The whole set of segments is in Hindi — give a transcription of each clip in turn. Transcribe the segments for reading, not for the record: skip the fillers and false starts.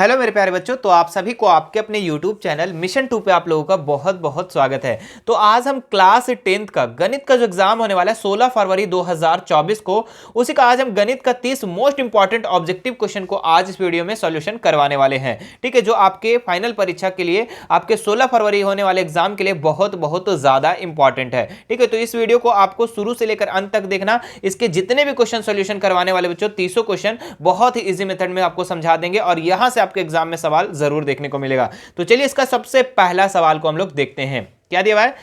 हेलो मेरे प्यारे बच्चों, तो आप सभी को आपके अपने YouTube चैनल मिशन 2 पे आप लोगों का बहुत बहुत स्वागत है। तो आज हम क्लास 10th का गणित का जो एग्जाम होने वाला है 16 फरवरी 2024 को, उसी का आज हम गणित का 30 मोस्ट इंपॉर्टेंट ऑब्जेक्टिव क्वेश्चन को आज इस वीडियो में सॉल्यूशन करवाने वाले हैं। ठीक है, जो आपके फाइनल परीक्षा के लिए, आपके 16 फरवरी होने वाले एग्जाम के लिए बहुत बहुत ज्यादा इंपॉर्टेंट है। ठीक है, तो इस वीडियो को आपको शुरू से लेकर अंत तक देखना। इसके जितने भी क्वेश्चन सॉल्यूशन करवाने वाले बच्चों, 30 क्वेश्चन बहुत ही इजी मेथड में आपको समझा देंगे और यहां से आपके एग्जाम में सवाल जरूर देखने को मिलेगा। तो चलिए इसका सबसे पहला सवाल को हम लोग देखते हैं। क्या दिया हुआ है?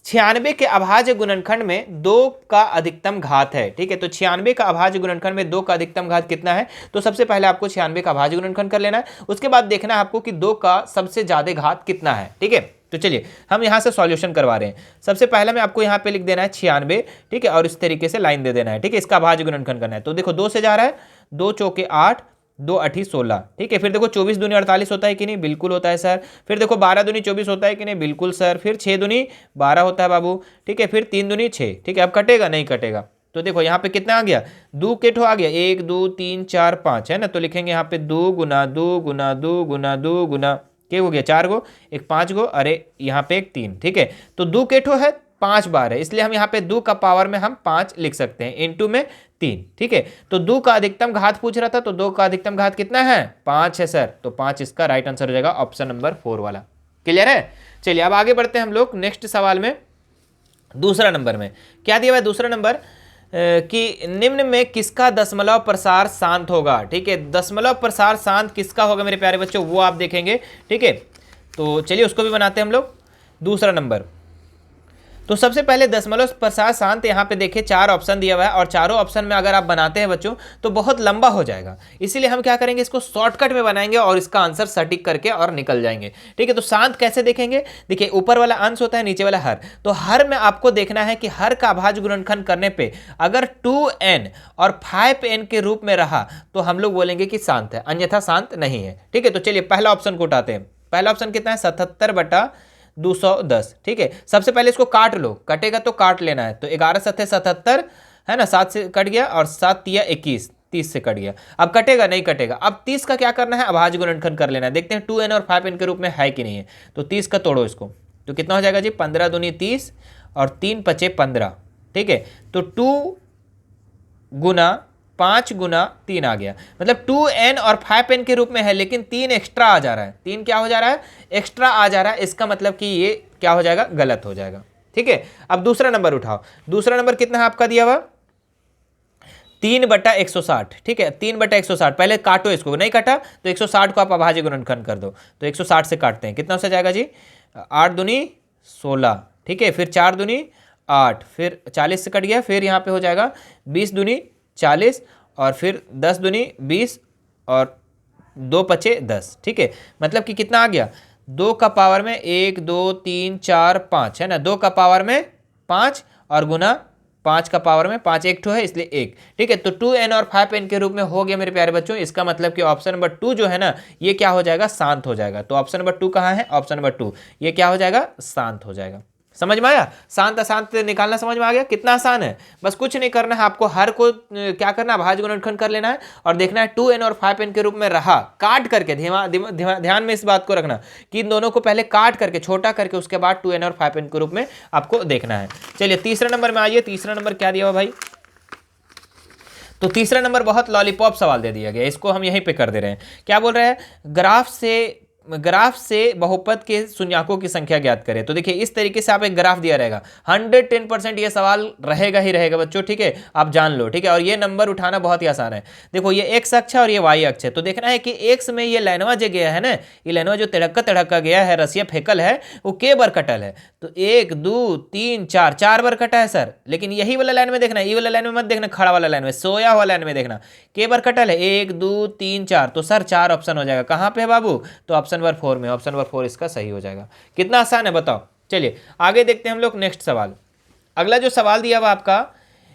96 के अभाज्य गुणनखंड में 2 का अधिकतम घात है। ठीक है, तो 96 का अभाज्य गुणनखंड में 2 का अधिकतम घात कितना है? तो सबसे पहले आपको 96 का अभाज्य गुणनखंड कर लेना है, उसके बाद देखना है आपको कि 2 का सबसे ज्यादा घात कितना है। ठीक है, तो चलिए हम यहां से सॉल्यूशन करवा रहे हैं। सबसे पहले में आपको यहां पे लिख देना है 96। ठीक है, और इस तरीके से लाइन दे देना है। ठीक है, इसका अभाज्य गुणनखंड करना है। तो देखो 2 से जा रहा है, 2 चौके 8, 2 8 16। ठीक है, फिर देखो 24 दूनी 48 होता है कि नहीं? बिल्कुल होता है सर। फिर देखो 12 दूनी 24 होता है कि नहीं? बिल्कुल सर। फिर 6 दूनी 12 होता है बाबू। ठीक है, फिर 3 दूनी 6। ठीक है, अब कटेगा नहीं? कटेगा। तो देखो यहाँ पे कितना आ गया? 2 के ठो आ गया, 1 2 3 4 5 है ना। तो लिखेंगे यहाँ पे 2 गुना 2 गुना 2 गुना 2 गुना के हो गया 4 गो, एक 5 गो, अरे यहाँ पे एक 3। ठीक है, तो 2 के ठो है 5 बार है, इसलिए हम यहाँ पे 2 का पावर में हम 5 लिख सकते हैं, इनटू में 3। ठीक है, तो 2 का अधिकतम घात पूछ रहा था, तो 2 का अधिकतम घात कितना है? 5 है सर। तो 5 इसका राइट आंसर हो जाएगा, ऑप्शन नंबर 4 वाला। क्लियर है? चलिए अब आगे बढ़ते हैं हम लोग नेक्स्ट सवाल में। दूसरा नंबर में क्या दिया हुआ है? दूसरा नंबर कि निम्न में किसका दशमलव प्रसार शांत होगा? ठीक है, दशमलव प्रसार शांत किसका होगा मेरे प्यारे बच्चों, वो आप देखेंगे। ठीक है, तो चलिए उसको भी बनाते हैं हम लोग। दूसरा नंबर, तो सबसे पहले दशमलव प्रसार शांत, यहाँ पे देखिए 4 ऑप्शन दिया हुआ है और चारों ऑप्शन में अगर आप बनाते हैं बच्चों तो बहुत लंबा हो जाएगा, इसीलिए हम क्या करेंगे, इसको शॉर्टकट में बनाएंगे और इसका आंसर सटीक करके और निकल जाएंगे। ठीक है, तो शांत कैसे देखेंगे? देखिए ऊपर वाला अंश होता है, नीचे वाला हर। तो हर में आपको देखना है कि हर का अभाज्य गुणनखंड करने पे अगर 2n और 5n के रूप में रहा तो हम लोग बोलेंगे कि शांत है, अन्यथा शांत नहीं है। ठीक है, तो चलिए पहला ऑप्शन को उठाते हैं। पहला ऑप्शन कितना है? 77/210। ठीक है, सबसे पहले इसको काट लो, कटेगा तो काट लेना है। तो 11 सत्ते 77 है ना, 7 से कट गया और 7 तिया 21, 30 से कट गया। अब कटेगा नहीं? कटेगा। अब 30 का क्या करना है? अभाज्य गुणनखंड कर लेना है। देखते हैं 2n और 5n के रूप में है कि नहीं है। तो 30 का तोड़ो इसको, तो कितना हो जाएगा जी? 15 दूनी 30 और 3 पचे 15। ठीक है, तो 2 गुना 5 गुना 3 आ गया, मतलब 2n और 5n के रूप में है, लेकिन 3 एक्स्ट्रा आ जा रहा है। 3 क्या हो जा रहा है? एक्स्ट्रा आ जा रहा है। इसका मतलब कि ये क्या हो जाएगा? गलत हो जाएगा। ठीक है, अब दूसरा नंबर उठाओ। दूसरा नंबर कितना है आपका दिया हुआ? 3/160। ठीक है, 3/160। पहले काटो इसको, नहीं काटा तो 160 को आप अभाज्य गुणनखंड कर दो। तो 160 से काटते हैं, कितना हो जाएगा जी? 8 दूनी 16। ठीक है, फिर 4 दूनी 8, फिर 40 से कट गया, फिर यहाँ पे हो जाएगा 20 दूनी 40 और फिर 10 दूनी 20 और 2 पचे 10। ठीक है, मतलब कि कितना आ गया? 2 का पावर में 1 2 3 4 5 है ना, 2 का पावर में 5 और गुना 5 का पावर में 5, एक ठो है इसलिए 1। ठीक है, तो 2n और 5n के रूप में हो गया मेरे प्यारे बच्चों। इसका मतलब कि ऑप्शन नंबर 2 जो है ना, ये क्या हो जाएगा? शांत हो जाएगा। तो ऑप्शन नंबर 2 कहाँ है? ऑप्शन नंबर 2, ये क्या हो जाएगा? शांत हो जाएगा। समझ में आया? शांत अशांत निकालना समझ में आ गया? कितना आसान है, बस कुछ नहीं करना है आपको। हर को क्या करना है? अभाज्य गुणनखंड कर लेना है और देखना है 2n और 5n के रूप में रहा, काट करके। ध्यान में इस बात को रखना कि इन दोनों को पहले काट करके, छोटा करके, उसके बाद 2n और 5n के रूप में आपको देखना है। चलिए तीसरा नंबर में आइए। तीसरा नंबर क्या दिया हुआ भाई? तो तीसरा नंबर बहुत लॉलीपॉप सवाल दे दिया गया, इसको हम यहीं पे कर दे रहे हैं। क्या बोल रहे हैं? ग्राफ से बहुपद के शून्यकों की संख्या ज्ञात करें। तो देखिए इस तरीके से आप एक ग्राफ दिया रहेगा, 110% ये सवाल रहेगा ही रहेगा बच्चों। ठीक है, आप जान लो। ठीक है, और ये नंबर उठाना बहुत ही आसान है। देखो ये एक्स अक्ष है और ये वाई अक्ष है। तो देखना है कि एक्स में ये लाइनवा जो गया है ना, ये लाइनवा जो तिड़क्का गया है, रसिया फेकल है, वो के बार कटल है? तो 1 2 3 4 बार कटा है सर। लेकिन यही वाला लाइन में देखना, ये वाला लाइन में मत देखना, खड़ा वाला लाइन में, सोया हुआ लाइन में देखना, के बार कटल है? 1 2 3 4। तो सर 4 ऑप्शन हो जाएगा। कहाँ पे है बाबू? तो ऑप्शन नंबर 4 में। ऑप्शन नंबर 4 इसका सही हो जाएगा। कितना आसान है बताओ। चलिए आगे देखते हैं हम लोग नेक्स्ट सवाल। अगला जो सवाल दिया हुआ आपका,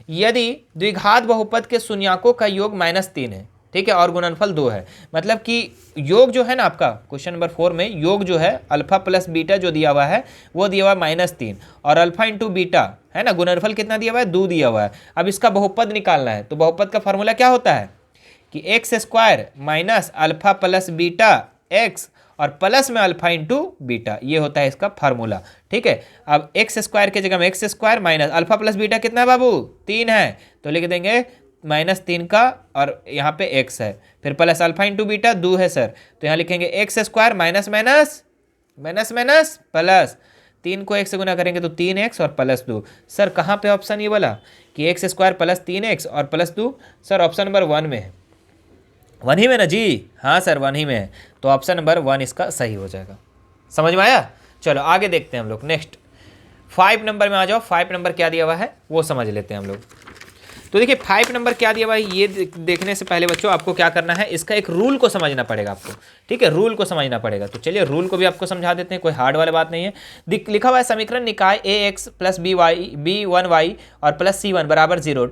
यदि द्विघात बहुपद के शून्यकों का योग -3 है, ठीक है, और गुणनफल 2 है, मतलब कि योग जो है ना आपका क्वेश्चन नंबर 4 में, योग जो है अल्फा प्लस बीटा जो दिया हुआ है वो दिया हुआ है -3 और अल्फा इंटू बीटा है ना, गुणनफल कितना दिया हुआ है? 2 दिया हुआ है। अब इसका बहुपद निकालना है। तो बहुपद का फॉर्मूला क्या होता है? कि x square minus alpha plus beta x और प्लस में अल्फा इंटू बीटा, ये होता है इसका फार्मूला। ठीक है, अब एक्स स्क्वायर की जगह में x square minus alpha plus beta कितना है बाबू, 3 है, तो लिख देंगे -3 का और यहाँ पे एक्स है, फिर प्लस अल्फा इंटू बीटा 2 है सर, तो यहाँ लिखेंगे x square minus minus minus minus plus 3 को 1 से गुना करेंगे तो 3x और प्लस 2। सर कहाँ पे ऑप्शन ये वाला कि एक्स स्क्वायर प्लस 3x और प्लस 2, सर ऑप्शन नंबर 1 में है। 1 ही में ना जी, हाँ सर 1 ही में है, तो ऑप्शन नंबर 1 इसका सही हो जाएगा। समझ में आया? चलो आगे देखते हैं हम लोग। नेक्स्ट 5 नंबर में आ जाओ। 5 नंबर क्या दिया हुआ है वो समझ लेते हैं हम लोग। तो देखिए 5 नंबर क्या दिया हुआ है, ये देखने से पहले बच्चों आपको क्या करना है, इसका एक रूल को समझना पड़ेगा आपको। ठीक है, रूल को समझना पड़ेगा। तो चलिए रूल को भी आपको समझा देते हैं, कोई हार्ड वाली बात नहीं है। लिखा हुआ है समीकरण निकाय ax प्लस b1y और प्लस c1 बराबर 0,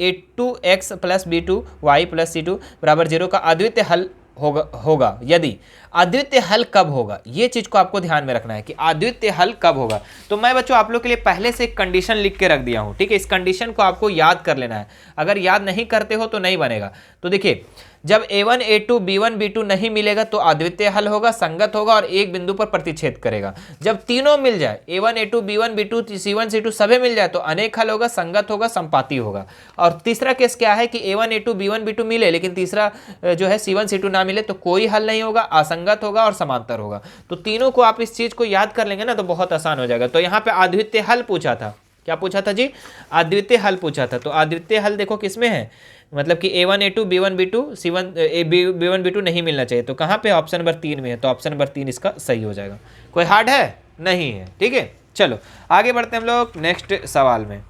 a2x plus b2y plus c2 बराबर 0 का अद्वितीय हल होगा यदि। अद्वितीय हल कब होगा, ये चीज को आपको ध्यान में रखना है कि अद्वितीय हल कब होगा। तो मैं बच्चों आप लोग के लिए पहले से एक कंडीशन लिख के रख दिया हूं। ठीक है, इस कंडीशन को आपको याद कर लेना है, अगर याद नहीं करते हो तो नहीं बनेगा। तो देखिए जब a1 a2 b1 b2 नहीं मिलेगा तो अद्वितीय हल होगा, संगत होगा और एक बिंदु पर प्रतिच्छेद करेगा। जब तीनों मिल जाए a1 a2 b1 b2 c1 c2 सभी मिल जाए तो अनेक हल होगा, संगत होगा, संपाती होगा। और तीसरा केस क्या है कि a1 a2 b1 b2 मिले लेकिन तीसरा जो है c1 c2 ना मिले तो कोई हल नहीं होगा, असंगत होगा और समांतर होगा। तो तीनों को आप इस चीज को याद कर लेंगे ना तो बहुत आसान हो जाएगा। तो यहाँ पे अद्वितीय हल पूछा था, क्या पूछा था जी, अद्वितीय हल पूछा था। तो अद्वितीय हल देखो किसमें है, मतलब कि a1 a2 b1 b2 c1 b1 b2 नहीं मिलना चाहिए, तो कहाँ पे, ऑप्शन नंबर 3 में है, तो ऑप्शन नंबर 3 इसका सही हो जाएगा। कोई हार्ड है नहीं है। ठीक है, चलो आगे बढ़ते हैं हम लोग नेक्स्ट सवाल में।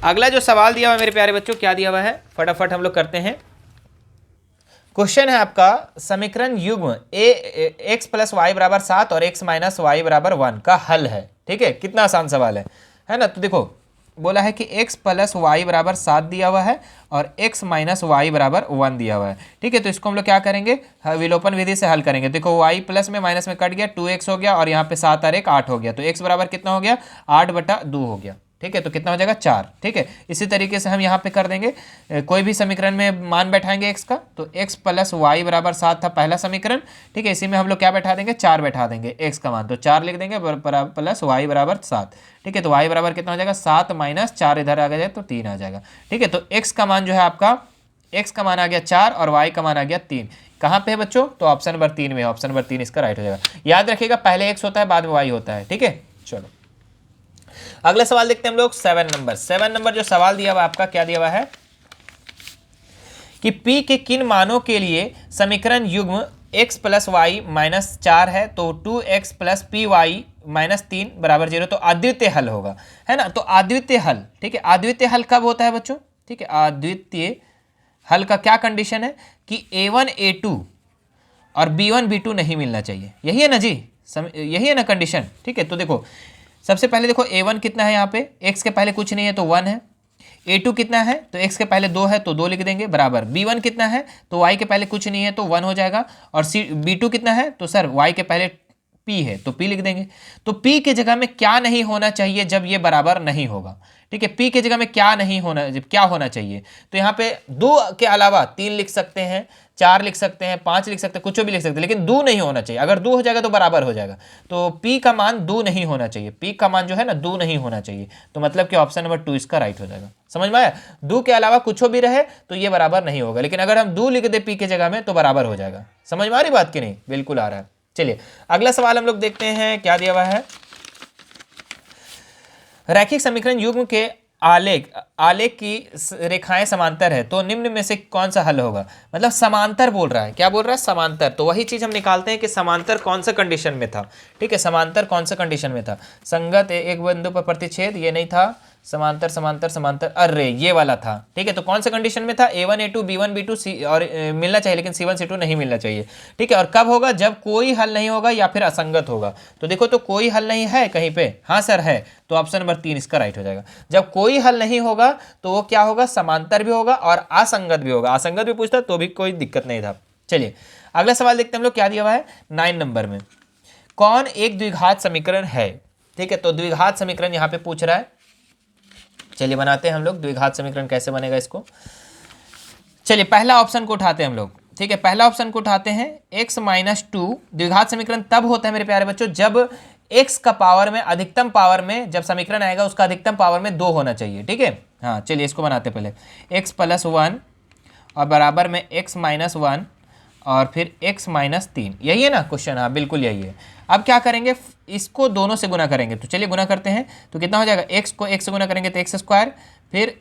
अगला जो सवाल दिया हुआ है मेरे प्यारे बच्चों, क्या दिया हुआ है फटाफट हम लोग करते हैं। क्वेश्चन है आपका समीकरण युग्म x प्लस वाई बराबर 7 और x माइनस वाई बराबर 1 का हल है। ठीक है, कितना आसान सवाल है ना। तो देखो बोला है कि x प्लस वाई बराबर 7 दिया हुआ है और x माइनस वाई बराबर 1 दिया हुआ है। ठीक है, तो इसको हम लोग क्या करेंगे, विलोपन विधि से हल करेंगे। देखो y प्लस में माइनस में कट गया, 2x हो गया और यहाँ पे 7 और 1 8 हो गया, तो x बराबर कितना हो गया, 8/2 हो गया। ठीक है, तो कितना हो जाएगा 4। ठीक है, इसी तरीके से हम यहाँ पे कर देंगे, कोई भी समीकरण में मान बैठाएंगे x का, तो x प्लस वाई बराबर 7 था पहला समीकरण। ठीक है, इसी में हम लोग क्या बैठा देंगे, 4 बैठा देंगे x का मान, तो 4 लिख देंगे प्लस वाई बराबर 7। ठीक है, तो y बराबर कितना हो जाएगा 7 माइनस 4 इधर आ गया तो 3 आ जाएगा। ठीक है, तो x का मान जो है आपका, x का मान आ गया 4 और y का मान आ गया 3। कहाँ पे है बच्चों, तो ऑप्शन नंबर 3 में, ऑप्शन नंबर 3 इसका राइट हो जाएगा। याद रखिएगा पहले x होता है बाद में y होता है। ठीक है, चलो अगला सवाल देखते हैं हम लोग। 7 नंबर। 7 नंबर जो सवाल दिया हुआ आपका, क्या दिया हुआ है कि p के किन मानों के लिए समीकरण युग्म x प्लस वाई माइनस 4 है, तो 2x plus P Y minus 3 बराबर 0, तो अद्वितीय हल होगा, है ना। तो अद्वितीय हल, ठीक है, अद्वितीय हल कब होता है बच्चों, ठीक है, अद्वितीय हल का क्या कंडीशन है कि a1 a2 और b1 b2 नहीं मिलना चाहिए, यही है ना जी, यही है ना कंडीशन। ठीक है, तो देखो सबसे पहले देखो a1 कितना है, यहाँ पे x के पहले कुछ नहीं है तो 1 है, a2 कितना है तो x के पहले 2 है तो 2 लिख देंगे बराबर, b1 कितना है तो y के पहले कुछ नहीं है तो 1 हो जाएगा, और b2 कितना है तो सर y के पहले p है तो p लिख देंगे। तो p के जगह में क्या नहीं होना चाहिए जब ये बराबर नहीं होगा, ठीक है, p के जगह में क्या नहीं होना, जब क्या होना चाहिए, तो यहाँ पे 2 के अलावा 3 लिख सकते हैं, 4 लिख सकते हैं, 5 लिख सकते हैं, कुछ भी लिख सकते हैं, लेकिन 2 नहीं होना चाहिए। अगर 2 हो जाएगा तो बराबर हो जाएगा, तो p का मान 2 नहीं होना चाहिए, p का मान जो है ना 2 नहीं होना चाहिए, तो मतलब कि ऑप्शन नंबर 2 इसका राइट हो जाएगा। समझ में आया, 2 के अलावा कुछ भी रहे तो ये बराबर नहीं होगा, लेकिन अगर हम 2 लिख दे p के जगह में तो बराबर हो जाएगा। समझ में आ रही बात कि नहीं, बिल्कुल आ रहा है। चलिए अगला सवाल हम लोग देखते हैं, क्या दिया हुआ है, रैखिक समीकरण युग्म के आलेख की रेखाएं समांतर है तो निम्न में से कौन सा हल होगा। मतलब समांतर बोल रहा है, क्या बोल रहा है, समांतर, तो वही चीज हम निकालते हैं कि समांतर कौन सा कंडीशन में था। ठीक है, समांतर कौन सा कंडीशन में था, संगत एक बिंदु पर प्रतिच्छेद, ये नहीं था, समांतर समांतर समांतर, अरे ये वाला था। ठीक है, तो कौन सा कंडीशन में था, a1 a2 b1 b2 c और मिलना चाहिए लेकिन c1 c2 नहीं मिलना चाहिए। ठीक है, और कब होगा, जब कोई हल नहीं होगा या फिर असंगत होगा। तो देखो तो कोई हल नहीं है कहीं पे, हाँ सर है, तो ऑप्शन नंबर 3 इसका राइट हो जाएगा। जब कोई हल नहीं होगा तो वो क्या होगा, समांतर भी होगा और असंगत भी होगा। असंगत भी पूछता तो भी कोई दिक्कत नहीं था। चलिए अगला सवाल देखते हैं हम लोग, क्या दिया हुआ है 9 नंबर में, कौन एक द्विघात समीकरण है। ठीक है, तो द्विघात समीकरण यहाँ पे पूछ रहा है, चलिए बनाते हैं हम लोग द्विघात समीकरण, कैसे बनेगा इसको। चलिए पहला ऑप्शन को उठाते हैं हम लोग, ठीक है। पहला ऑप्शन को उठाते हैं, x माइनस टू। द्विघात समीकरण तब होता है मेरे प्यारे बच्चों जब x का पावर में, अधिकतम पावर में जब समीकरण आएगा उसका अधिकतम पावर में 2 होना चाहिए, ठीक है। हाँ चलिए इसको बनाते पहले, x प्लस 1 और बराबर में x माइनस 1 और फिर x माइनस 3, यही है ना क्वेश्चन? हाँ बिल्कुल यही है। अब क्या करेंगे, इसको दोनों से गुना करेंगे, तो चलिए गुना करते हैं। तो कितना हो जाएगा, x को x से गुना करेंगे तो x स्क्वायर, फिर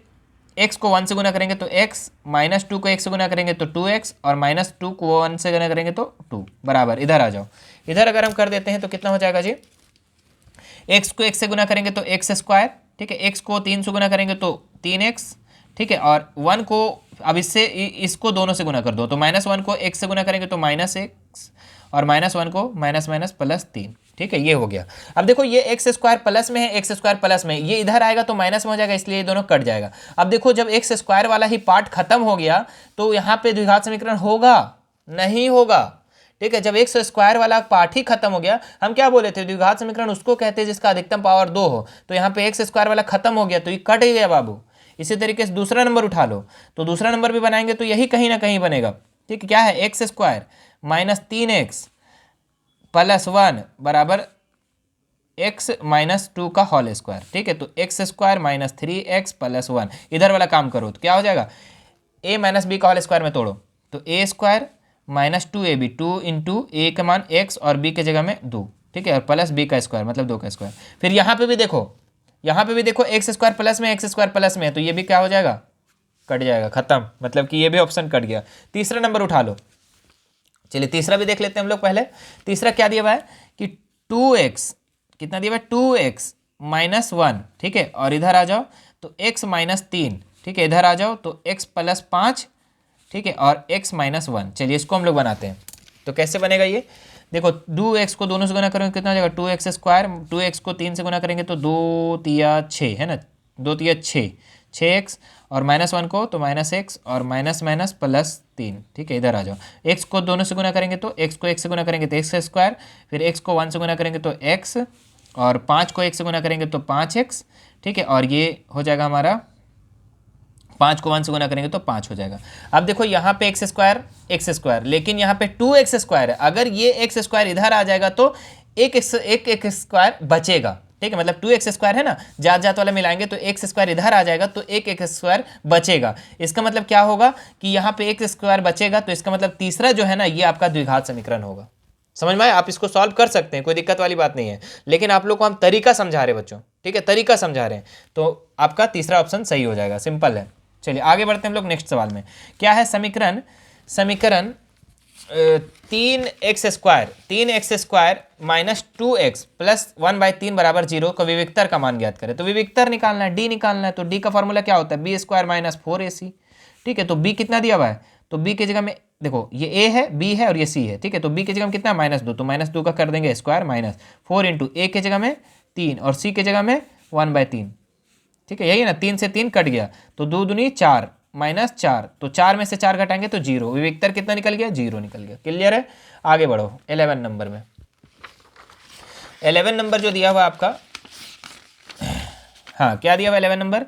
x को 1 से गुना करेंगे तो x, माइनस 2 को x से गुना करेंगे तो 2x और माइनस 2 को 1 से गुना करेंगे तो 2 बराबर। इधर आ जाओ, इधर अगर हम कर देते हैं तो कितना हो जाएगा जी, x को x से गुना करेंगे तो x स्क्वायर, ठीक है। x को 3 से गुना करेंगे तो 3x, ठीक है। और 1 को अब इससे इसको दोनों से गुना कर दो, तो माइनस 1 को x से गुना करेंगे तो माइनस x और माइनस 1 को माइनस माइनस प्लस 3, ठीक है। ये हो गया। अब देखो ये एक्स स्क्वायर प्लस में है, एक्स स्क्वायर प्लस में, ये इधर आएगा तो माइनस में हो जाएगा, इसलिए ये दोनों कट जाएगा। अब देखो जब एक्स स्क्वायर वाला ही पार्ट खत्म हो गया तो यहाँ पे द्विघात समीकरण होगा नहीं होगा, ठीक है। जब एक्स स्क्वायर वाला पार्ट ही खत्म हो गया, हम क्या बोले थे, द्विघात समीकरण उसको कहते हैं जिसका अधिकतम पावर 2 हो, तो यहाँ पे एक्स स्क्वायर वाला खत्म हो गया तो ये कट ही गया बाबू। इसी तरीके से दूसरा नंबर उठा लो, तो दूसरा नंबर भी बनाएंगे तो यही कहीं ना कहीं बनेगा, ठीक है। क्या है, x square minus 3x plus 1 बराबर x माइनस 2 का होल स्क्वायर, ठीक है। तो x square minus 3x plus 1, इधर वाला काम करो तो क्या हो जाएगा, a माइनस बी का होल स्क्वायर में तोड़ो तो a square minus 2ab, 2 into a का मान x और b के जगह में 2, ठीक है, और प्लस b का स्क्वायर मतलब 2 का स्क्वायर। फिर यहाँ पे भी देखो, यहाँ पे भी देखो एक्स स्क्वायर प्लस में, एक्स स्क्वायर प्लस में है तो ये भी क्या हो जाएगा, कट जाएगा, खत्म, मतलब कि ये भी ऑप्शन कट गया। तीसरा नंबर उठा लो, चलिए तीसरा भी देख लेते हैं हम लोग पहले। तीसरा क्या दिया हुआ है कि 2x, कितना दिया हुआ है, 2x माइनस 1, ठीक है। और इधर आ जाओ तो x माइनस 3, ठीक है। इधर आ जाओ तो x प्लस 5, ठीक है, और x माइनस 1। चलिए इसको हम लोग बनाते हैं, तो कैसे बनेगा ये, देखो 2x को दोनों से गुना करेंगे कितना हो जाएगा, 2x स्क्वायर, 2x को 3 से गुना करेंगे तो 2 तिया 6 है ना, 2 तिया 6, 6x और माइनस 1 को तो माइनस x और माइनस माइनस प्लस 3, ठीक है। इधर आ जाओ, x को दोनों से गुना करेंगे तो x को 1 से गुना करेंगे तो x स्क्वायर, फिर x को 1 से गुना करेंगे तो x और 5 को 1 से गुना करेंगे तो 5x, ठीक है। और ये हो जाएगा हमारा, 5 को 1 से गुना करेंगे तो 5 हो जाएगा। अब देखो यहाँ पे एक्स स्क्वायर, लेकिन यहाँ पे 2x स्क्वायर है, अगर ये एक्स स्क्वायर इधर आ जाएगा तो एक एक्स स्क्वायर बचेगा, ठीक है। मतलब 2x स्क्वायर है ना, जात जात वाला मिलाएंगे तो एक्स स्क्वायर इधर आ जाएगा तो एक एक्स स्क्वायर बचेगा। इसका मतलब क्या होगा कि यहाँ पे एक्स स्क्वायर बचेगा, तो इसका मतलब तीसरा जो है ना ये आपका द्विघात समीकरण होगा। समझ में आया? आप इसको सॉल्व कर सकते हैं, कोई दिक्कत वाली बात नहीं है, लेकिन आप लोग को हम तरीका समझा रहे हैं बच्चों, ठीक है, तरीका समझा रहे हैं, तो आपका तीसरा ऑप्शन सही हो जाएगा, सिंपल है। चलिए आगे बढ़ते हैं हम लोग नेक्स्ट सवाल में। क्या है, समीकरण 3x square minus 2x plus 1/3 बराबर 0 का विविक्तर का मान ज्ञात करें। तो विविक्तर निकालना है, d निकालना है, तो d का फॉर्मूला क्या होता है, b स्क्वायर माइनस 4ac, ठीक है। तो b कितना दिया हुआ है, तो b की जगह में देखो ये a है, b है और ये c है, ठीक है। तो b की जगह में कितना, -2, तो -2 का कर देंगे स्क्वायर माइनस 4 इंटू a की जगह में 3 और c की जगह में 1/3, ठीक है। यही ना, 3 से 3 कट गया तो 2 दूनी 4 माइनस 4, तो 4 में से 4 घटाएंगे तो 0, विविक्तर कितना निकल गया, 0 निकल गया। क्लियर है? आगे बढ़ो 11 नंबर में। 11 नंबर जो दिया हुआ आपका, हाँ क्या दिया हुआ 11 नंबर,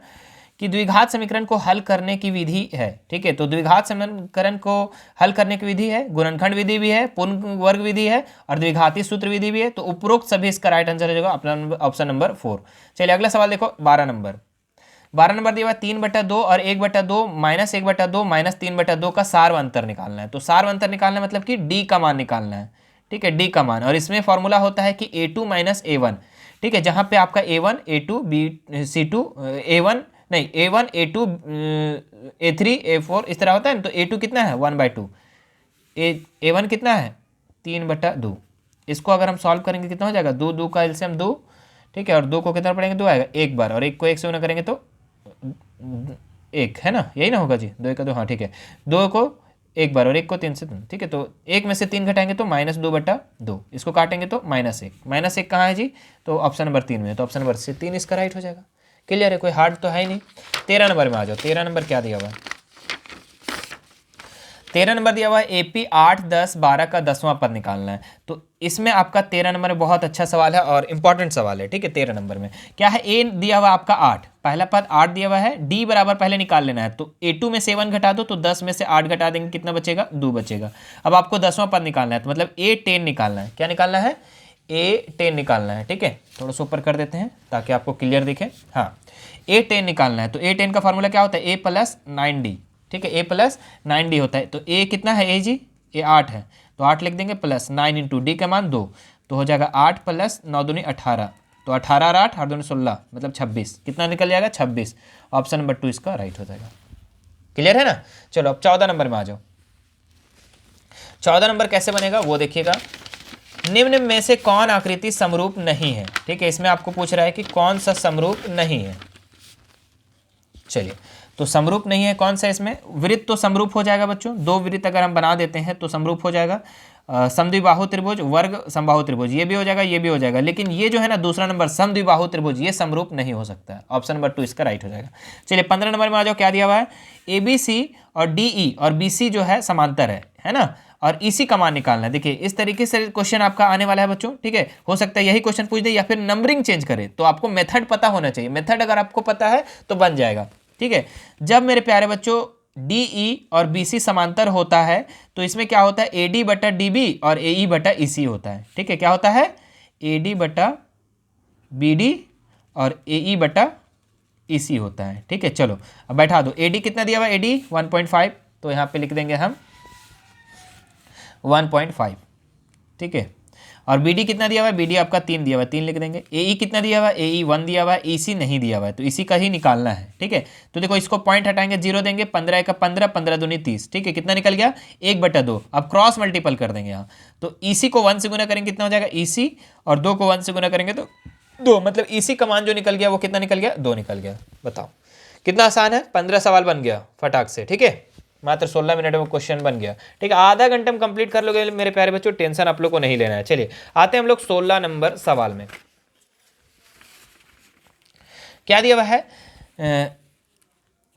कि द्विघात समीकरण को हल करने की विधि है, ठीक है। तो द्विघात समीकरण को हल करने की विधि है, गुणनखंड विधि भी है, पूर्ण वर्ग विधि है और द्विघाती सूत्र विधि भी है। तो उपरोक्त सभी इसका राइट आंसर हो जाएगा अपना ऑप्शन नंबर 4। चलिए अगला सवाल देखो, 12 नंबर दिया हुआ 3/2 और 1/2 माइनस 1/2 माइनस 3/2 का सार्व अंतर निकालना है। तो सार्व अंतर निकालना मतलब कि d का मान निकालना है, ठीक है, d का मान। और इसमें फॉर्मूला होता है कि a2 माइनस a1, ठीक है, जहाँ पे आपका a1 a2 c2 a1 नहीं a1 a2 a3 a4 इस तरह होता है ना। तो a2 कितना है 1/2, a1 कितना है 3/2। इसको अगर हम सॉल्व करेंगे कितना हो जाएगा, 2 का एलसीएम 2, ठीक है, और 2 को कितना पढ़ेंगे 2 आएगा एक बार, और 1 को 1 से गुना करेंगे तो 1 है ना, यही ना होगा जी, 2 1 2, हाँ ठीक है, 2 को एक बार और 1 को 3 से 3, ठीक है। तो 1 में से 3 घटाएंगे तो -2/2, इसको काटेंगे तो -1 कहाँ है जी, तो ऑप्शन नंबर 3 में है, तो ऑप्शन नंबर 3 इसका राइट हो जाएगा। क्लियर है? कोई हार्ड तो है ही नहीं। 13 नंबर में आ जाओ। 13 नंबर क्या दिया हुआ है, 13 नंबर दिया हुआ है AP 8, 10, 12 का 10वां पद निकालना है। तो इसमें आपका 13 नंबर में बहुत अच्छा सवाल है और इंपॉर्टेंट सवाल है, ठीक है। 13 नंबर में क्या है, ए दिया हुआ आपका 8, पहला पद 8 दिया हुआ है, डी बराबर पहले निकाल लेना है। तो A2 में 7 घटा दो तो 10 में से 8 घटा देंगे, कितना बचेगा, 2 बचेगा। अब आपको 10वां पद निकालना है, तो मतलब A10 निकालना है। क्या निकालना है, A10 निकालना है, ठीक है। थोड़ा सा ऊपर कर देते हैं ताकि आपको क्लियर दिखे। हाँ, A10 निकालना है। तो A10 का फॉर्मूला क्या होता है, A प्लस 9D, ठीक है। A प्लस 9D होता है। तो A कितना है, A जी, A 8 है, तो 8 लिख देंगे, प्लस 9 इंटू डी का मान 2, तो हो जाएगा 8 प्लस 9 दूनी 18, तो 18 और 8 दूनी 16, मतलब 26। कितना निकल जाएगा, 26। ऑप्शन नंबर 2 इसका राइट हो जाएगा। क्लियर है ना। चलो अब 14 नंबर में आ जाओ। 14 नंबर कैसे बनेगा वो देखिएगा। निम्न में से कौन आकृति समरूप नहीं है, ठीक है। इसमें आपको पूछ रहा है कि कौन सा समरूप नहीं है। चलिए, तो समरूप नहीं है कौन सा, इसमें वृत्त तो समरूप हो जाएगा बच्चों। 2 वृत्त अगर हम बना देते हैं तो समरूप हो जाएगा। समद्विबाहु त्रिभुज, वर्ग समबाहु त्रिभुज, ये भी हो जाएगा, ये भी हो जाएगा। लेकिन ये जो है ना दूसरा नंबर समद्विबाहु त्रिभुज, ये समरूप नहीं हो सकता है। ऑप्शन नंबर 2 इसका राइट हो जाएगा। चलिए 15 नंबर में आ जाओ। क्या दिया हुआ है, ABC और DE और BC जो है समांतर है ना, और EC का मान निकालना है। देखिए इस तरीके से क्वेश्चन आपका आने वाला है बच्चों, ठीक है। हो सकता है यही क्वेश्चन पूछ दे या फिर नंबरिंग चेंज करे, तो आपको मेथड पता होना चाहिए। मेथड अगर आपको पता है तो बन जाएगा, ठीक है। जब मेरे प्यारे बच्चों DE और BC समांतर होता है तो इसमें क्या होता है, AD बटा DB और AE बटा EC होता है, ठीक है। क्या होता है, AD बटा BD और AE बटा EC होता है, ठीक है। चलो अब बैठा दो। AD कितना दिया हुआ है, AD 1.5, तो यहाँ पे लिख देंगे हम 1.5, ठीक है। और BD कितना दिया हुआ है, BD आपका 3 दिया हुआ है, 3 लिख देंगे। AE कितना दिया हुआ है, AE 1 दिया हुआ है, EC नहीं दिया हुआ है, तो इसी का ही निकालना है, ठीक है। तो देखो इसको पॉइंट हटाएंगे, 0 देंगे, 15 का 15, 15 दूनी 30, ठीक है। कितना निकल गया, 1/2। अब क्रॉस मल्टीपल कर देंगे यहाँ, तो EC को 1 से गुना करेंगे, कितना हो जाएगा EC, और 2 को 1 से गुना करेंगे तो 2, मतलब EC का मान जो निकल गया वो कितना निकल गया, 2 निकल गया। बताओ कितना आसान है, 15 सवाल बन गया फटाक से, ठीक है। मात्र 16 मिनट में क्वेश्चन बन गया, ठीक है। आधा घंटे में कंप्लीट कर लोगे मेरे प्यारे बच्चों, टेंशन आप लोग को नहीं लेना है। चलिए आते हैं हम लोग 16 नंबर सवाल में। क्या दिया हुआ है,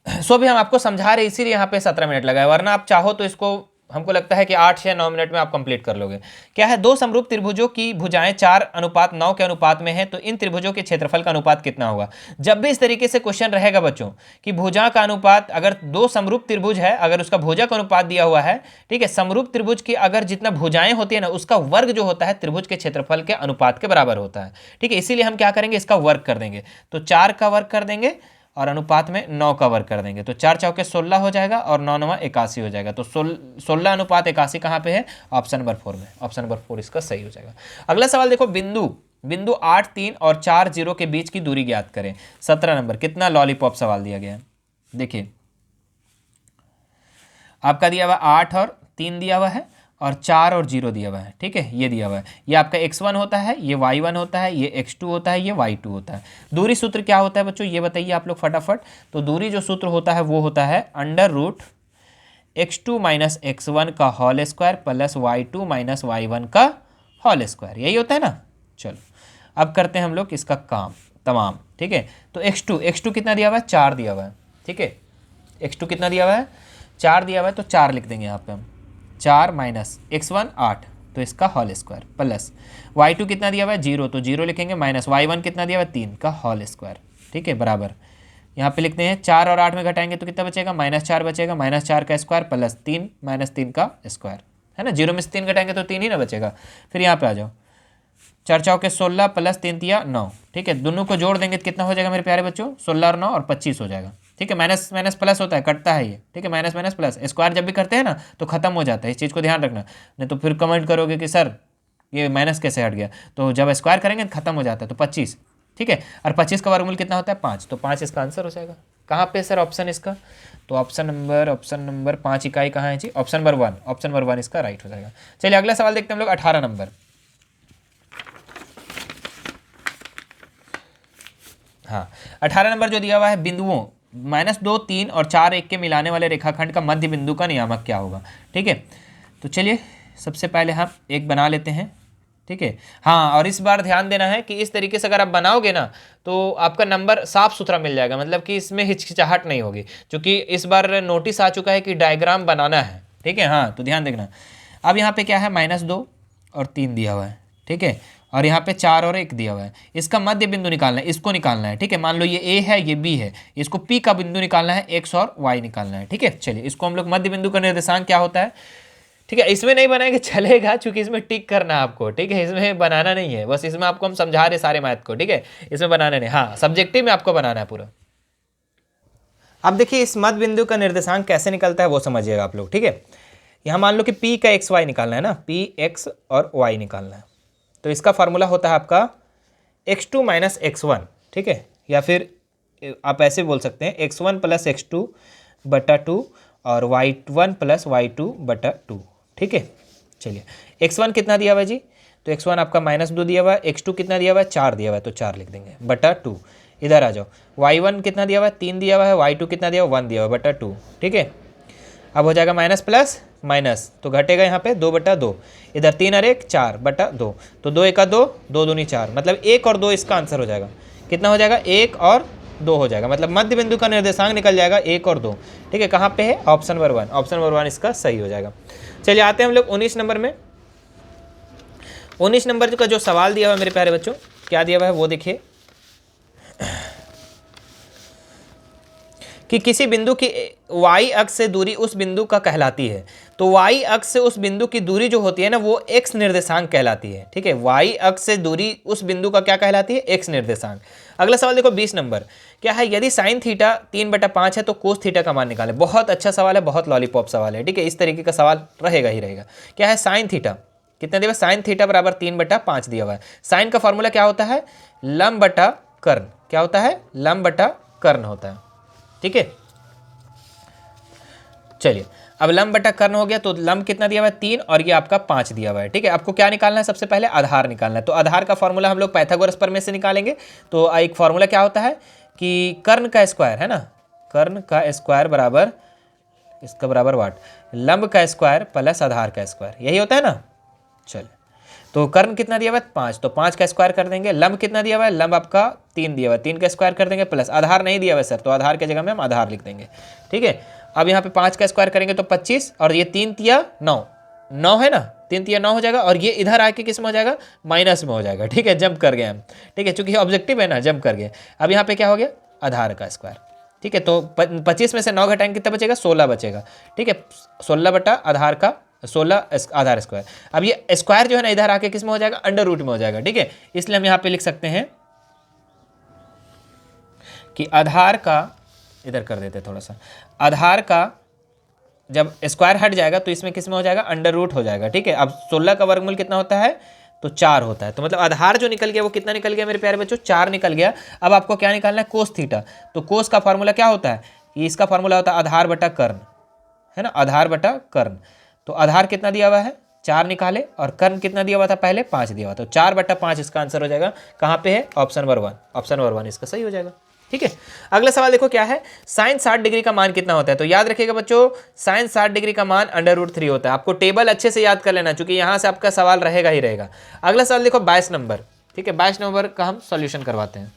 सो भी हम आपको समझा रहे इसीलिए यहाँ पे 17 मिनट लगा है, वरना आप चाहो तो इसको हमको लगता है कि 8 या 9 मिनट में आप कंप्लीट कर लोगे। क्या है, 2 समरूप त्रिभुजों की भुजाएं 4:9 के अनुपात में है, तो इन त्रिभुजों के क्षेत्रफल का अनुपात कितना होगा। जब भी इस तरीके से क्वेश्चन रहेगा बच्चों कि भुजा का अनुपात, अगर 2 समरूप त्रिभुज है, अगर उसका भुजा का अनुपात दिया हुआ है, ठीक है, समरूप त्रिभुज की अगर जितना भुजाएं होती है ना उसका वर्ग जो होता है त्रिभुज के क्षेत्रफल के अनुपात के बराबर होता है, ठीक है। इसीलिए हम क्या करेंगे, इसका वर्ग कर देंगे, तो 4 का वर्ग कर देंगे और अनुपात में 9 का वर्ग कर देंगे, तो 4 चौके 16 हो जाएगा और 9 9 81 हो जाएगा। तो 16 अनुपात 81 कहाँ पे है, ऑप्शन नंबर 4 में। ऑप्शन नंबर 4 इसका सही हो जाएगा। अगला सवाल देखो, बिंदु 8, 3 और 4 0 के बीच की दूरी ज्ञात करें। 17 नंबर, कितना लॉलीपॉप सवाल दिया गया है। देखिए आपका दिया हुआ 8 और 3 दिया हुआ है और 4 और 0 दिया हुआ है, ठीक है। ये दिया हुआ है, ये आपका x1 होता है, ये y1 होता है, ये x2 होता है, ये y2 होता है। दूरी सूत्र क्या होता है बच्चों, ये बताइए आप लोग फटाफट। तो दूरी जो सूत्र होता है वो होता है √x2 माइनस x1 का whole square plus y2 minus y1 का होल स्क्वायर, यही होता है ना। चलो अब करते हैं हम लोग इसका काम तमाम, ठीक है। तो x2 कितना दिया हुआ है, 4 दिया हुआ है, ठीक है। x2 कितना दिया हुआ है, 4 दिया हुआ है, तो 4 लिख देंगे यहाँ पे हम। 4 माइनस x1 8, तो इसका होल स्क्वायर प्लस y2 कितना दिया हुआ है 0, तो 0 लिखेंगे, माइनस y1 कितना दिया हुआ है 3 का होल स्क्वायर, ठीक है, बराबर। यहाँ पे लिखते हैं 4 और 8 में घटाएंगे तो कितना बचेगा, -4 बचेगा, -4 का स्क्वायर प्लस 3 माइनस 3 का स्क्वायर, है ना। 0 में से 3 घटाएंगे तो 3 ही ना बचेगा। फिर यहाँ पे आ जाओ, 4 चौके 16 प्लस 3 तिया 9, ठीक है। दोनों को जोड़ देंगे तो कितना हो जाएगा मेरे प्यारे बच्चों, 16 और 9 और 25 हो जाएगा, ठीक है। माइनस माइनस प्लस होता है, कटता है ये, ठीक है। माइनस माइनस प्लस, स्क्वायर जब भी करते हैं ना तो खत्म हो जाता है, इस चीज़ को ध्यान रखना, नहीं तो फिर कमेंट करोगे कि सर ये माइनस कैसे हट गया। तो जब स्क्वायर करेंगे तो खत्म हो जाता है, तो 25, ठीक है। और 25 का वर्गमूल कितना होता है 5, तो 5 इसका आंसर हो जाएगा। कहाँ पे सर ऑप्शन इसका, तो ऑप्शन नंबर 5 इकाई कहाँ है जी, ऑप्शन नंबर 1, ऑप्शन नंबर 1 इसका राइट हो जाएगा। चलिए अगला सवाल देखते हैं हम लोग 18 नंबर। हाँ 18 नंबर जो दिया हुआ है, बिंदुओं -2, 3 और 4 1 के मिलाने वाले रेखाखंड का मध्य बिंदु का नियामक क्या होगा, ठीक है। तो चलिए सबसे पहले हम एक बना लेते हैं, ठीक है। हाँ, और इस बार ध्यान देना है कि इस तरीके से अगर आप बनाओगे ना तो आपका नंबर साफ सुथरा मिल जाएगा, मतलब कि इसमें हिचकिचाहट नहीं होगी, क्योंकि इस बार नोटिस आ चुका है कि डायग्राम बनाना है, ठीक है। हाँ तो ध्यान देखना, अब यहाँ पे क्या है, -2 और 3 दिया हुआ है, ठीक है, और यहाँ पे 4 और 1 दिया हुआ है। इसका मध्य बिंदु निकालना है, इसको निकालना है, ठीक है। मान लो ये ए है, ये बी है, इसको पी का बिंदु निकालना है, एक्स और वाई निकालना है, ठीक है। चलिए इसको हम लोग मध्य बिंदु का निर्देशांक क्या होता है, ठीक है। इसमें नहीं बनाएंगे चलेगा, क्योंकि इसमें टिक करना है आपको, ठीक है, इसमें बनाना नहीं है, बस इसमें आपको हम समझा रहे सारे मैथ को, ठीक है, इसमें बनाना नहीं, हाँ सब्जेक्टिव में आपको बनाना है पूरा। अब देखिए इस मध्य बिंदु का निर्देशांक कैसे निकलता है वो समझिएगा आप लोग, ठीक है। यहाँ मान लो कि पी का एक्स वाई निकालना है ना, पी एक्स और वाई निकालना है, तो इसका फार्मूला होता है आपका x2 - x1, ठीक है, या फिर आप ऐसे बोल सकते हैं x1 + x2/2 और y1 + y2/2, ठीक है। चलिए x1 कितना दिया हुआ है जी, तो x1 आपका -2 दिया हुआ है, x2 कितना दिया हुआ है, 4 दिया हुआ है, तो 4 लिख देंगे /2। इधर आ जाओ, y1 कितना दिया हुआ है, 3 दिया हुआ है, y2 कितना दिया हुआ है, 1 दिया हुआ है, /2, ठीक है। अब हो जाएगा माइनस प्लस माइनस, तो घटेगा यहाँ पे 2/2, इधर 3 और 1 4/2, तो 2 × 2 2 दूनी 4, मतलब 1 और 2 इसका आंसर हो जाएगा। कितना हो जाएगा, 1 और 2 हो जाएगा, मतलब मध्य बिंदु का निर्देशांक निकल जाएगा 1 और 2, ठीक है। कहाँ पे है, ऑप्शन नंबर 1, ऑप्शन नंबर 1 इसका सही हो जाएगा। चलिए आते हैं हम लोग 19 नंबर में। 19 नंबर का जो सवाल दिया हुआ है मेरे प्यारे बच्चों, क्या दिया हुआ है वो देखिए, कि किसी बिंदु की y अक्ष से दूरी उस बिंदु का कहलाती है। तो y अक्ष से उस बिंदु की दूरी जो होती है ना, वो x निर्देशांक कहलाती है, ठीक है। y अक्ष से दूरी उस बिंदु का क्या कहलाती है, x निर्देशांक। अगला सवाल देखो 20 नंबर, क्या है, यदि साइन थीटा 3/5 है तो कोस थीटा का मान निकालें। बहुत अच्छा सवाल है, बहुत लॉलीपॉप सवाल है, ठीक है, इस तरीके का सवाल रहेगा ही रहेगा। क्या है, साइन थीटा कितना दिया हुआ, साइन थीटा बराबर 3/5 दिया हुआ है। साइन का फॉर्मूला क्या होता है, लंब बटा कर्ण, क्या होता है, लंब बटा कर्ण होता है, ठीक है। चलिए अब लंब बटा कर्ण हो गया, तो लंब कितना दिया हुआ है, 3 और ये आपका 5 दिया हुआ है, ठीक है। आपको क्या निकालना है, सबसे पहले आधार निकालना है। तो आधार का फॉर्मूला हम लोग पाइथागोरस प्रमेय से निकालेंगे। तो एक फॉर्मूला क्या होता है कि कर्ण का स्क्वायर है ना, कर्ण का स्क्वायर बराबर इसका बराबर वाट, लंब का स्क्वायर प्लस आधार का स्क्वायर, यही होता है ना। चलिए तो कर्ण कितना दिया हुआ है, 5, तो 5 का स्क्वायर कर देंगे। लंब कितना दिया हुआ है, लंब आपका 3 दिया हुआ है, 3 का स्क्वायर कर देंगे, प्लस आधार नहीं दिया हुआ है सर, तो आधार की जगह में हम आधार लिख देंगे, ठीक है। अब यहाँ पे 5 का स्क्वायर करेंगे तो 25, और ये 3 तिया 9, 9 है ना, 3 तिया 9 हो जाएगा, और ये इधर आके किस में हो जाएगा, माइनस में हो जाएगा, ठीक है। जंप कर गए हम, ठीक है, चूंकि ऑब्जेक्टिव है ना, जंप कर गए। अब यहाँ पे क्या हो गया, आधार का स्क्वायर, ठीक है। तो 25 में से 9 घटाएंगे कितना बचेगा, 16 बचेगा, ठीक है। 16 बटा आधार का 16 आधार स्क्वायर। अब ये स्क्वायर जो है ना, इधर आके किस में हो जाएगा, अंडर रूट में हो जाएगा, ठीक है। इसलिए हम यहाँ पे लिख सकते हैं कि आधार का, इधर कर देते थोड़ा सा, आधार का जब स्क्वायर हट जाएगा तो इसमें किस में हो जाएगा, अंडर रूट हो जाएगा, ठीक है। अब 16 का वर्गमूल कितना होता है, तो 4 होता है। तो मतलब आधार जो निकल गया वो कितना निकल गया मेरे प्यारे बच्चों, 4 निकल गया। अब आपको क्या निकालना है, कोस थीटा। तो कोस का फार्मूला क्या होता है, कि इसका फार्मूला होता है आधार बटा कर्ण, है ना, आधार बटा कर्ण। तो आधार कितना दिया हुआ है, 4 निकाले, और कर्ण कितना दिया हुआ था पहले, 5 दिया हुआ, तो 4/5 इसका आंसर हो जाएगा। कहाँ पे है, ऑप्शन नंबर 1, ऑप्शन नंबर 1 इसका सही हो जाएगा, ठीक है। अगला सवाल देखो क्या है, साइन 60 डिग्री का मान कितना होता है। तो याद रखिएगा बच्चों, साइन 60 डिग्री का मान √3 होता है। आपको टेबल अच्छे से याद कर लेना, क्योंकि यहाँ से आपका सवाल रहेगा ही रहेगा। अगला सवाल देखो 22 नंबर, ठीक है, 22 नंबर का हम सॉल्यूशन करवाते हैं।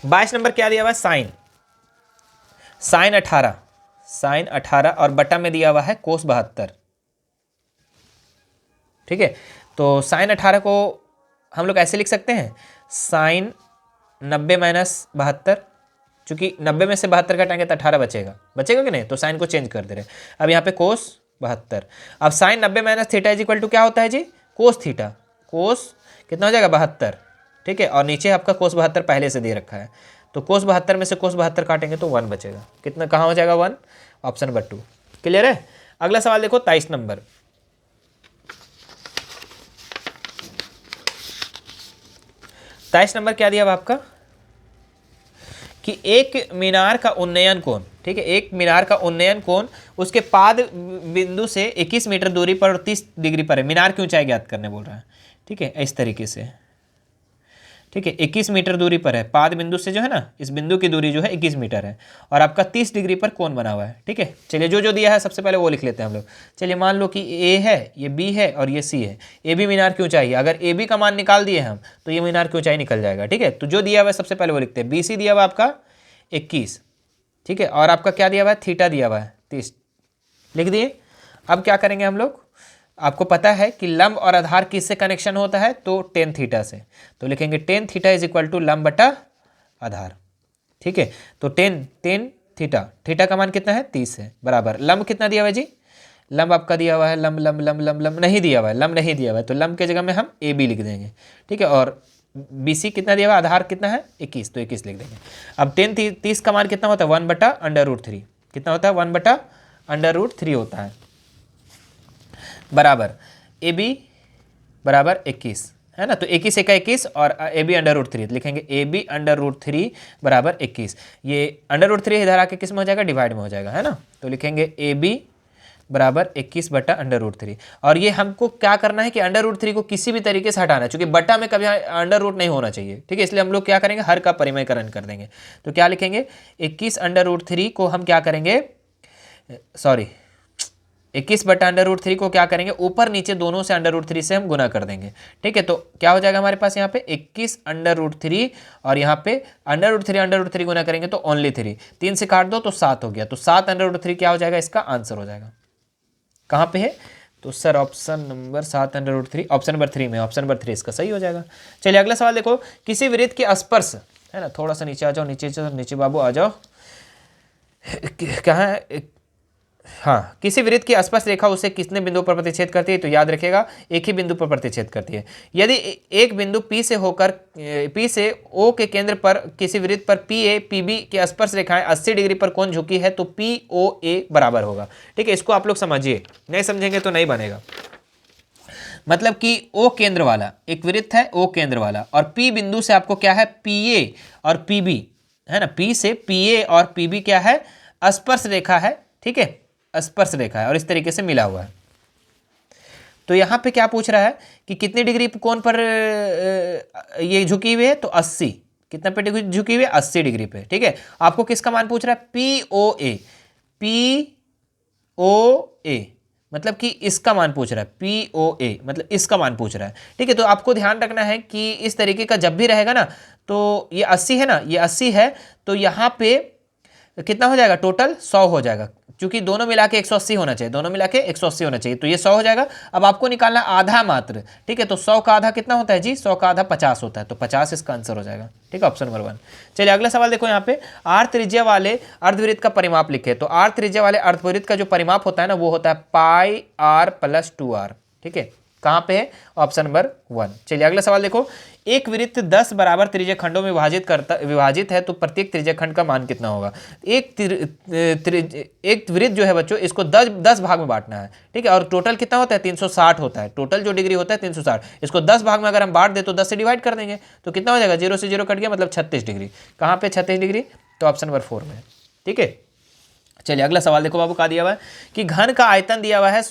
22 नंबर क्या दिया हुआ है, साइन, साइन 18, साइन 18 और बटा में दिया हुआ है कोस 72, ठीक है। तो साइन 18 को हम लोग ऐसे लिख सकते हैं, साइन 90 - 72, चूंकि 90 में से 72 घटाएंगे तो 18 बचेगा, बचेगा कि नहीं, तो साइन को चेंज कर दे रहे। अब यहाँ पे कोस 72, अब sine 90 - theta is equal to क्या होता है जी, कोस थीटा, कोस कितना हो जाएगा 72, ठीक है। और नीचे आपका कोस 72 पहले से दे रखा है, तो कोस 72 में से कोस 72 काटेंगे तो 1 बचेगा। कितना, कहाँ हो जाएगा 1, ऑप्शन नंबर 2, क्लियर है। अगला सवाल देखो 23 नंबर, 23 नंबर क्या दिया हुआ आपका, कि एक मीनार का उन्नयन कोण, ठीक है, एक मीनार का उन्नयन कोण उसके पाद बिंदु से 21 मीटर दूरी पर और 30 डिग्री पर है। मीनार की ऊंचाई ज्ञात करने बोल रहा है, ठीक है, इस तरीके से, ठीक है, 21 मीटर दूरी पर है, पाद बिंदु से जो है ना, इस बिंदु की दूरी जो है 21 मीटर है, और आपका 30 डिग्री पर कोण बना हुआ है, ठीक है। चलिए जो जो दिया है सबसे पहले वो लिख लेते हैं हम लोग। चलिए मान लो कि ए है, ये बी है और ये सी है। ए बी मीनार की ऊंचाई है, अगर ए बी का मान निकाल दिए हम तो ये मीनार की ऊंचाई निकल जाएगा, ठीक है। तो जो दिया हुआ है सबसे पहले वो लिखते हैं। बी सी दिया हुआ आपका 21, ठीक है, और आपका क्या दिया हुआ है, थीटा दिया हुआ है 30, लिख दिए। अब क्या करेंगे हम लोग, आपको पता है कि लंब और आधार किससे कनेक्शन होता है, तो टेन थीटा से, तो लिखेंगे tan theta is equal to लंब बटा आधार। ठीक है, तो टेन टेन थीटा, थीटा का मान कितना है 30 है, बराबर लंब कितना दिया हुआ है जी, लंब आपका दिया हुआ है, लंब लंब लंब लंब लंब नहीं दिया हुआ है, लंब नहीं दिया हुआ है, तो लंब के जगह में हम ए बी लिख देंगे। ठीक है, और BC कितना दिया हुआ है, आधार कितना है 21, तो 21 लिख देंगे। अब टेन 30 का मान कितना होता है, 1/√3, कितना होता है 1/√3 होता है, बराबर AB बराबर 21 है ना, तो 21 एका 21 और AB√3 लिखेंगे, AB√3 बराबर 21, ये √3 इधर आके किस में हो जाएगा, डिवाइड में हो जाएगा, है ना, तो लिखेंगे AB बराबर 21/√3। और ये हमको क्या करना है कि √3 को किसी भी तरीके से हटाना है, क्योंकि बटा में कभी अंडर रूट नहीं होना चाहिए। ठीक है, इसलिए हम लोग क्या करेंगे, हर का परिमयकरण कर देंगे। तो क्या लिखेंगे, 21/√3 को हम क्या करेंगे, सॉरी 21/√3 को क्या करेंगे, ऊपर नीचे दोनों से √3 से हम गुना कर देंगे। ठीक है, तो क्या हो जाएगा हमारे पास यहाँ पे 21/√3 और यहाँ पे √3 गुना करेंगे तो ओनली 3, 3 से काट दो तो 7 हो गया, तो 7/√3 क्या हो जाएगा, इसका आंसर हो जाएगा। कहाँ पे है, तो sir option number 7/√3, option number 3 में, ऑप्शन नंबर 3 इसका सही हो जाएगा। चलिए अगला सवाल देखो, किसी वृत्त के स्पर्श, है ना, थोड़ा सा नीचे आ जाओ, नीचे बाबू आ जाओ, कहाँ है, हाँ, किसी वृत्त की स्पर्श रेखा उसे कितने बिंदु पर प्रतिच्छेद करती है, तो याद रखिएगा एक ही बिंदु पर प्रतिच्छेद करती है। यदि एक बिंदु P से होकर P से O के केंद्र पर किसी वृत्त पर PA PB की स्पर्श रेखाएं 80 डिग्री पर कोण झुकी है, तो POA बराबर होगा। ठीक है, इसको आप लोग समझिए, नहीं समझेंगे तो नहीं बनेगा। मतलब कि O केंद्र वाला एक वृत्त है, O केंद्र वाला, और P बिंदु से आपको क्या है, PA और PB, है ना, P से PA और PB क्या है, स्पर्श रेखा है। ठीक है, स्पर्श रेखा है और इस तरीके से मिला हुआ है। तो यहाँ पे क्या पूछ रहा है कि कितनी डिग्री कोण पर ये झुकी हुई है, तो 80, कितना पे झुकी हुई है, 80 डिग्री पे। ठीक है, आपको किसका मान पूछ रहा है, POA, POA मतलब कि इसका मान पूछ रहा है, POA मतलब इसका मान पूछ रहा है। ठीक है, तो आपको ध्यान रखना है कि इस तरीके का जब भी रहेगा ना, तो ये 80 है ना, ये 80 है, तो यहाँ पे कितना हो जाएगा, टोटल 100 हो जाएगा, क्योंकि दोनों मिला के 180 होना चाहिए, दोनों मिला के 180 होना चाहिए, तो ये 100 हो जाएगा। अब आपको निकालना आधा मात्र। ठीक है, तो 100 का आधा कितना होता है जी, 100 का आधा 50 होता है, तो 50 इसका आंसर हो जाएगा। ठीक है, ऑप्शन नंबर 1। चलिए अगला सवाल देखो, यहाँ पे आर त्रिज्या वाले अर्धवृत्त का परिमाप लिखे, तो आर त्रिज्या वाले अर्धवृत्त का जो परिमाप होता है ना, वो होता है πr + 2r। ठीक है, कहाँ पे है, ऑप्शन नंबर 1। चलिए अगला सवाल देखो, एक वृत्त 10 बराबर त्रिज्या खंडों में विभाजित है, तो प्रत्येक त्रिज्या खंड का मान कितना होगा। एक वृत्त जो है बच्चों, इसको 10 भाग में बांटना है। ठीक है, और टोटल कितना होता है, 360 होता है, टोटल जो डिग्री होता है 360, इसको 10 भाग में अगर हम बांट दे तो 10 से डिवाइड कर देंगे, तो कितना हो जाएगा, 0 से 0 कट गया, मतलब 36 डिग्री। कहाँ पे 36 डिग्री, तो ऑप्शन नंबर 4 में। ठीक है, चलिए अगला सवाल देखो बाबू, क्या दिया हुआ है कि घन का आयतन दिया हुआ है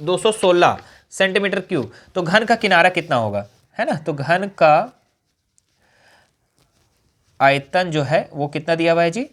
216 सेंटीमीटर क्यूब, तो घन का किनारा कितना होगा, है ना, तो घन का आयतन जो है वो कितना दिया हुआ है जी,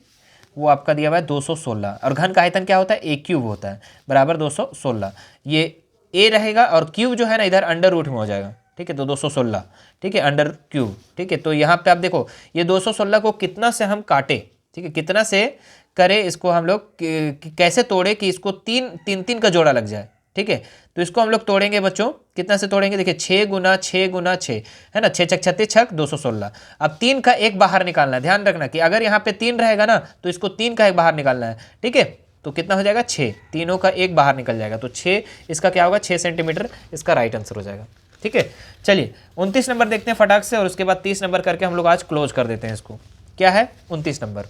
वो आपका दिया हुआ है 216, और घन का आयतन क्या होता है, a क्यूब होता है, बराबर 216, ये a रहेगा और क्यूब जो है ना इधर अंडर रूट में हो जाएगा। ठीक है, तो 216, ठीक है, अंडर क्यूब। ठीक है, तो यहाँ पे आप देखो ये 216 को कितना से हम काटे, ठीक है, कितना से करें इसको हम लोग, कैसे तोड़े कि इसको तीन का जोड़ा लग जाए। ठीक है, तो इसको हम लोग तोड़ेंगे बच्चों, कितना से तोड़ेंगे, देखिए 6 गुना 6 गुना 6, है ना, 6 छक 36 छक 216। अब 3 का एक बाहर निकालना है, ध्यान रखना कि अगर यहाँ पे 3 रहेगा ना, तो इसको 3 का एक बाहर निकालना है। ठीक है, तो कितना हो जाएगा, 6, तीनों का एक बाहर निकल जाएगा, तो 6 इसका क्या होगा, 6 सेंटीमीटर इसका राइट आंसर हो जाएगा। ठीक है, चलिए 29 नंबर देखते हैं फटाक से, और उसके बाद 30 नंबर करके हम लोग आज क्लोज कर देते हैं इसको। क्या है 29 नंबर,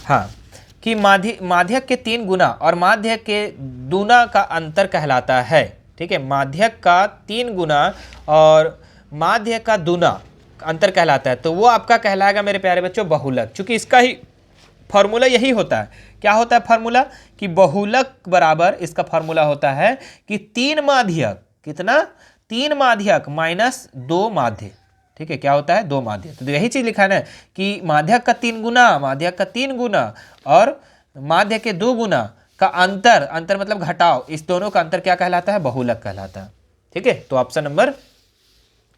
हाँ, कि माध्यक के 3 गुना और माध्यक के दूना का अंतर कहलाता है। ठीक है, माध्यक का 3 गुना और माध्यक का दूना अंतर कहलाता है, तो वो आपका कहलाएगा मेरे प्यारे बच्चों बहुलक, क्योंकि इसका ही फॉर्मूला यही होता है। क्या होता है फॉर्मूला, कि बहुलक बराबर इसका फॉर्मूला होता है कि 3 माध्यक, कितना, 3 माध्यक माइनस 2 माध्य। ठीक है, क्या होता है, 2 माध्य, तो यही चीज लिखा है कि माध्यक का 3 गुना, माध्यक का 3 गुना और माध्य के 2 गुना का अंतर मतलब घटाव, इस दोनों का अंतर क्या कहलाता है, बहुलक कहलाता है। ठीक है, तो ऑप्शन नंबर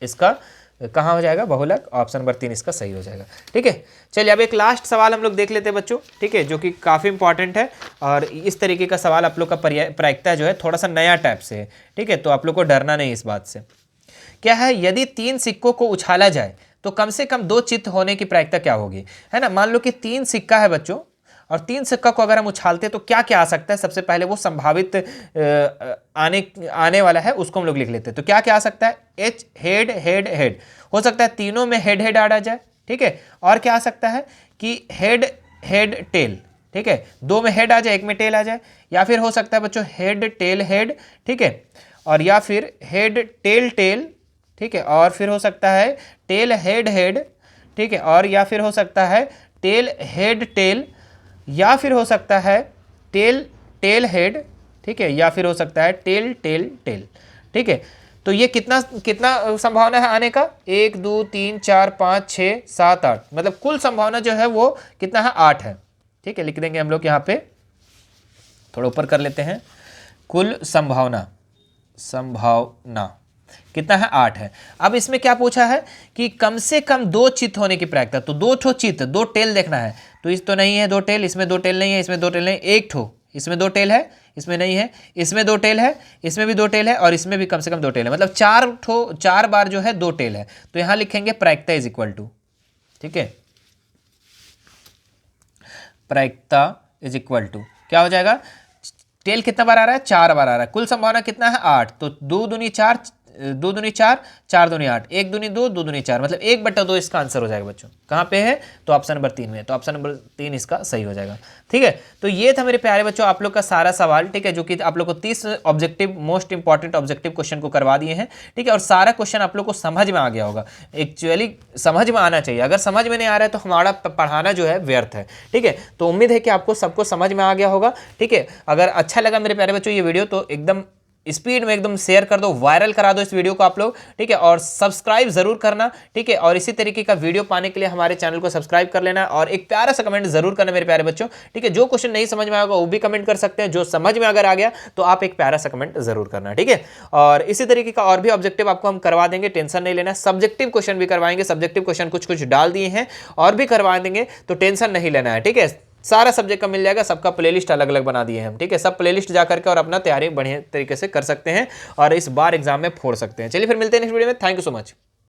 इसका कहाँ हो जाएगा, बहुलक, ऑप्शन नंबर 3 इसका सही हो जाएगा। ठीक है, चलिए अब एक लास्ट सवाल हम लोग देख लेते हैं बच्चों, ठीक है, जो कि काफ़ी इंपॉर्टेंट है और इस तरीके का सवाल आप लोग का प्रायिकता जो है थोड़ा सा नया टाइप से है। ठीक है, तो आप लोग को डरना नहीं इस बात से। क्या है, यदि 3 सिक्कों को उछाला जाए तो कम से कम 2 चित्त होने की प्रायिकता क्या होगी, है ना। मान लो कि 3 सिक्का है बच्चों और 3 सिक्का को अगर हम उछालते हैं तो क्या क्या आ सकता है। सबसे पहले वो संभावित आने वाला है उसको हम लोग लिख लेते हैं। तो क्या क्या आ सकता है, एच, हेड हेड हेड, हो सकता है तीनों में हेड हेड आ जाए। ठीक है, और क्या आ सकता है कि हेड हेड टेल, ठीक है, 2 में हेड आ जाए 1 में टेल आ जाए, या फिर हो सकता है बच्चों हेड टेल हेड, ठीक है, और या फिर हेड टेल टेल, ठीक है, और फिर हो सकता है टेल हेड हेड, ठीक है, और या फिर हो सकता है टेल हेड टेल, या फिर हो सकता है टेल टेल हेड, ठीक है, या फिर हो सकता है टेल टेल टेल। ठीक है, तो ये कितना कितना संभावना है आने का, 1 2 3 4 5 6 7 8, मतलब कुल संभावना जो है वो कितना है, 8 है। ठीक है, लिख देंगे हम लोग यहाँ पे, थोड़ा ऊपर कर लेते हैं, कुल संभावना कितना है, 8 है। अब इसमें क्या पूछा है कि कम से कम 2 चित्त होने की प्रायिकता, तो 2 ठो चित्त, 2 टेल देखना है। तो इस तो नहीं है 2 टेल, इसमें 2 टेल नहीं है, इसमें 2 टेल नहीं, 1 ठो, इसमें 2 टेल है, इसमें नहीं है, इसमें 2 टेल है, इसमें भी 2 टेल है, और इसमें भी कम से कम 2 टेल है, मतलब 4 बार जो है 2 टेल है। तो यहां लिखेंगे प्रायिकता इज इक्वल टू, ठीक है, प्रायिकता इज इक्वल टू क्या हो जाएगा, टेल कितना बार आ रहा है, 4 बार आ रहा है, कुल संभावना कितना है, 8, तो 2 दूनी 4, 2 दूनी 4, 4 दूनी 8, 1 दूनी 2, 2 दूनी 4, मतलब 1/2 इसका आंसर हो जाएगा बच्चों। कहाँ पे है, तो ऑप्शन नंबर 3 में, तो ऑप्शन नंबर 3 इसका सही हो जाएगा। ठीक है, तो ये था मेरे प्यारे बच्चों आप लोग का सारा सवाल, ठीक है, जो कि आप लोग को 30 objective, most important objective question को करवा दिए हैं। ठीक है, और सारा क्वेश्चन आप लोग को समझ में आ गया होगा, एक्चुअली समझ में आना चाहिए, अगर समझ में नहीं आ रहा है तो हमारा पढ़ाना जो है व्यर्थ है। ठीक है, तो उम्मीद है कि आपको सबको समझ में आ गया होगा। ठीक है, अगर अच्छा लगा मेरे प्यारे बच्चों ये वीडियो तो एकदम स्पीड में एकदम शेयर कर दो, वायरल करा दो इस वीडियो को आप लोग। ठीक है, और सब्सक्राइब जरूर करना। ठीक है, और इसी तरीके का वीडियो पाने के लिए हमारे चैनल को सब्सक्राइब कर लेना, और एक प्यारा सा कमेंट जरूर करना मेरे प्यारे बच्चों। ठीक है, जो क्वेश्चन नहीं समझ में आएगा वो भी कमेंट कर सकते हैं, जो समझ में अगर आ गया तो आप एक प्यारा सा कमेंट जरूर करना। ठीक है, और इसी तरीके का और भी ऑब्जेक्टिव आपको हम करवा देंगे, टेंशन नहीं लेना। सब्जेक्टिव क्वेश्चन भी करवाएंगे, सब्जेक्टिव क्वेश्चन कुछ कुछ डाल दिए हैं और भी करवा देंगे, तो टेंशन नहीं लेना है। ठीक है, सारा सब्जेक्ट का मिल जाएगा, सबका प्लेलिस्ट अलग अलग बना दिए हैं हम। ठीक है, सब प्लेलिस्ट जा करके और अपना तैयारी बढ़िया तरीके से कर सकते हैं और इस बार एग्जाम में फोड़ सकते हैं। चलिए फिर मिलते हैं नेक्स्ट वीडियो में, थैंक यू सो मच।